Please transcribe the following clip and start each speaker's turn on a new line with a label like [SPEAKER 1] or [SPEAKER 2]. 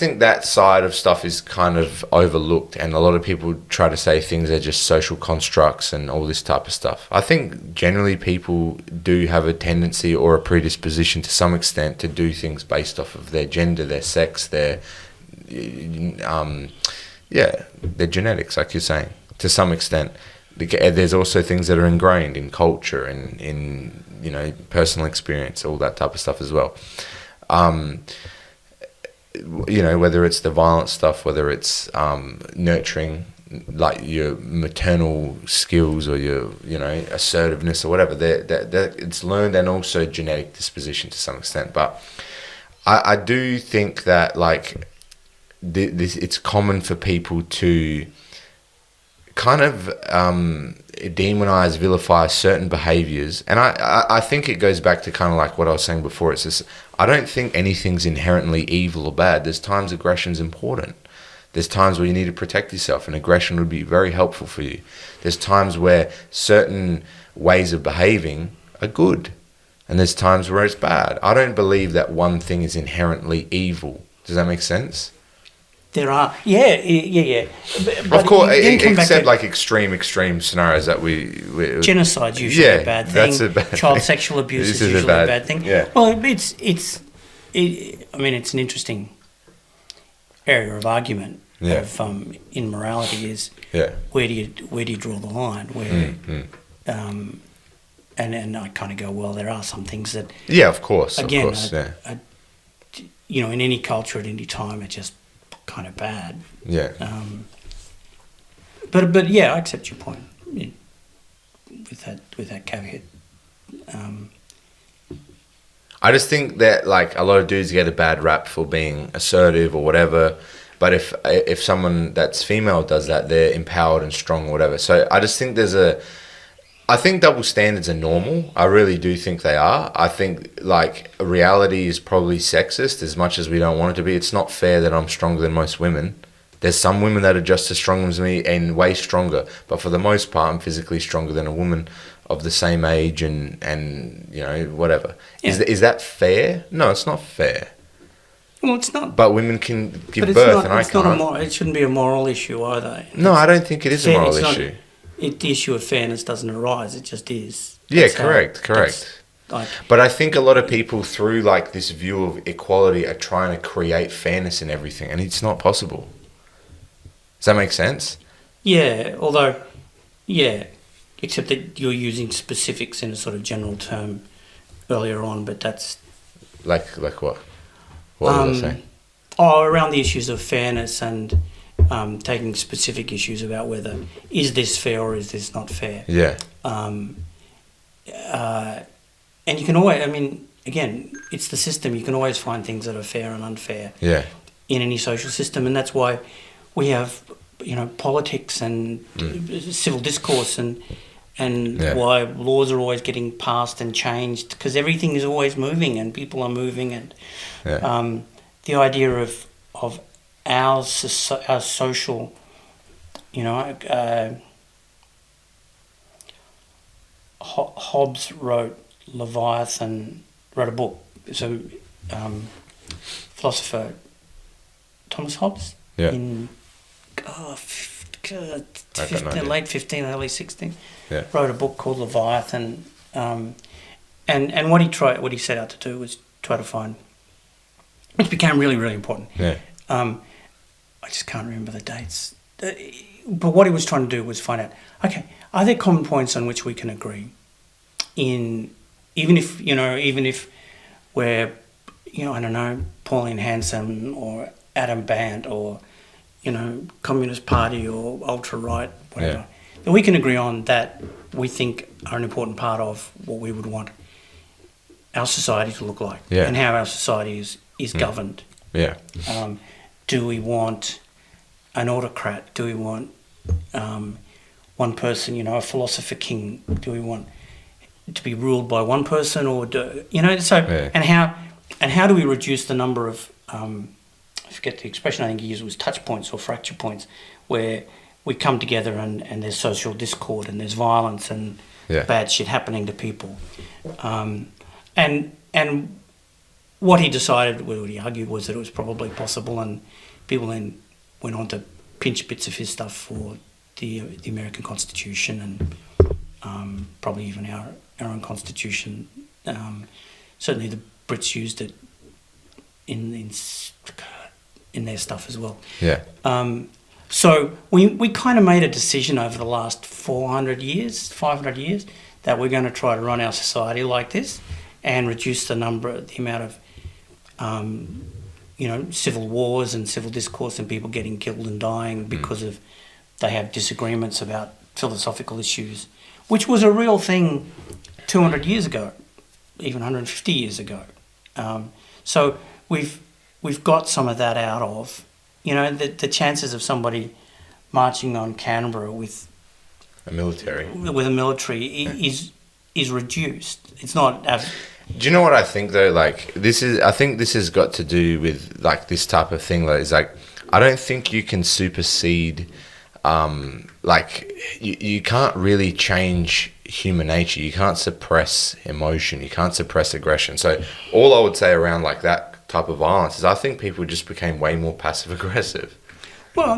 [SPEAKER 1] think that side of stuff is kind of overlooked, and a lot of people try to say things are just social constructs and all this type of stuff. I think generally people do have a tendency or a predisposition to some extent to do things based off of their gender, their sex, their their genetics, like you're saying, to some extent. There's also things that are ingrained in culture and in personal experience, all that type of stuff as well. Whether it's the violent stuff, whether it's nurturing, like your maternal skills or your assertiveness or whatever, that it's learned, and also genetic disposition to some extent. But I do think that like it's common for people to kind of demonize, vilify certain behaviors, and I think it goes back to kind of like what I was saying before. It's just, I don't think anything's inherently evil or bad. There's times aggression's important. There's times where you need to protect yourself, and aggression would be very helpful for you. There's times where certain ways of behaving are good, and there's times where it's bad. I don't believe that one thing is inherently evil. Does that make sense?
[SPEAKER 2] There are, yeah. But
[SPEAKER 1] of course, except like extreme scenarios that we
[SPEAKER 2] genocide's usually a bad thing. That's a bad Child sexual abuse is usually a bad thing.
[SPEAKER 1] Yeah.
[SPEAKER 2] Well, it's an interesting area of argument of in morality is where do you draw the line? Where and I kind of go, well, there are some things that
[SPEAKER 1] of course,
[SPEAKER 2] in any culture at any time are just kind of bad. But yeah, I accept your point with that caveat.
[SPEAKER 1] I just think that like a lot of dudes get a bad rap for being assertive or whatever, but if someone that's female does that, they're empowered and strong or whatever. So I just think I think double standards are normal. I really do think they are. I think like reality is probably sexist as much as we don't want it to be. It's not fair that I'm stronger than most women. There's some women that are just as strong as me and way stronger, but for the most part, I'm physically stronger than a woman of the same age and whatever.
[SPEAKER 2] Yeah.
[SPEAKER 1] Is that fair? No, it's not fair.
[SPEAKER 2] Well, it's not.
[SPEAKER 1] But women can give birth, and I can't.
[SPEAKER 2] It shouldn't be a moral issue either.
[SPEAKER 1] No, I don't think it is a moral issue.
[SPEAKER 2] The issue of fairness doesn't arise; it just is.
[SPEAKER 1] Yeah, correct. But I think a lot of people, through like this view of equality, are trying to create fairness in everything, and it's not possible. Does that make sense?
[SPEAKER 2] Yeah, except that you're using specifics in a sort of general term earlier on, but that's
[SPEAKER 1] like what? What was I saying?
[SPEAKER 2] Around the issues of fairness and taking specific issues about whether is this fair or is this not fair.
[SPEAKER 1] Yeah.
[SPEAKER 2] And you can always, again, it's the system. You can always find things that are fair and unfair.
[SPEAKER 1] Yeah.
[SPEAKER 2] In any social system, and that's why we have, politics and civil discourse and why laws are always getting passed and changed, because everything is always moving and people are moving, and the idea of our social, Hobbes wrote a book. So philosopher Thomas Hobbes in late 15th, early 16th, wrote a book called Leviathan, and what he set out to do was try to find, which became really, really important. I just can't remember the dates, but what he was trying to do was find out, okay, are there common points on which we can agree even if we're, I don't know, Pauline Hanson or Adam Bant or, Communist Party or ultra-right, whatever, that we can agree on that we think are an important part of what we would want our society to look like and how our society is governed. Do we want an autocrat? Do we want one person, a philosopher king? Do we want to be ruled by one person, or and how do we reduce the number of I forget the expression I think he used was touch points or fracture points, where we come together and there's social discord and there's violence and bad shit happening to people, and what he decided, what he argued, was that it was probably possible, and people then went on to pinch bits of his stuff for the American Constitution and probably even our own Constitution. Certainly the Brits used it in their stuff as well.
[SPEAKER 1] Yeah.
[SPEAKER 2] So we kind of made a decision over the last 500 years, that we're going to try to run our society like this and reduce the amount of, civil wars and civil discourse and people getting killed and dying because of they have disagreements about philosophical issues, which was a real thing 200 years ago, even 150 years ago. So we've got some of that out of, the chances of somebody marching on Canberra with
[SPEAKER 1] a military
[SPEAKER 2] is reduced. It's not.
[SPEAKER 1] Do you know what I think though? Like I think this has got to do with like this type of thing. Like, it's like I don't think you can supersede. You can't really change human nature. You can't suppress emotion. You can't suppress aggression. So all I would say around like that type of violence is I think people just became way more passive aggressive.
[SPEAKER 2] Well,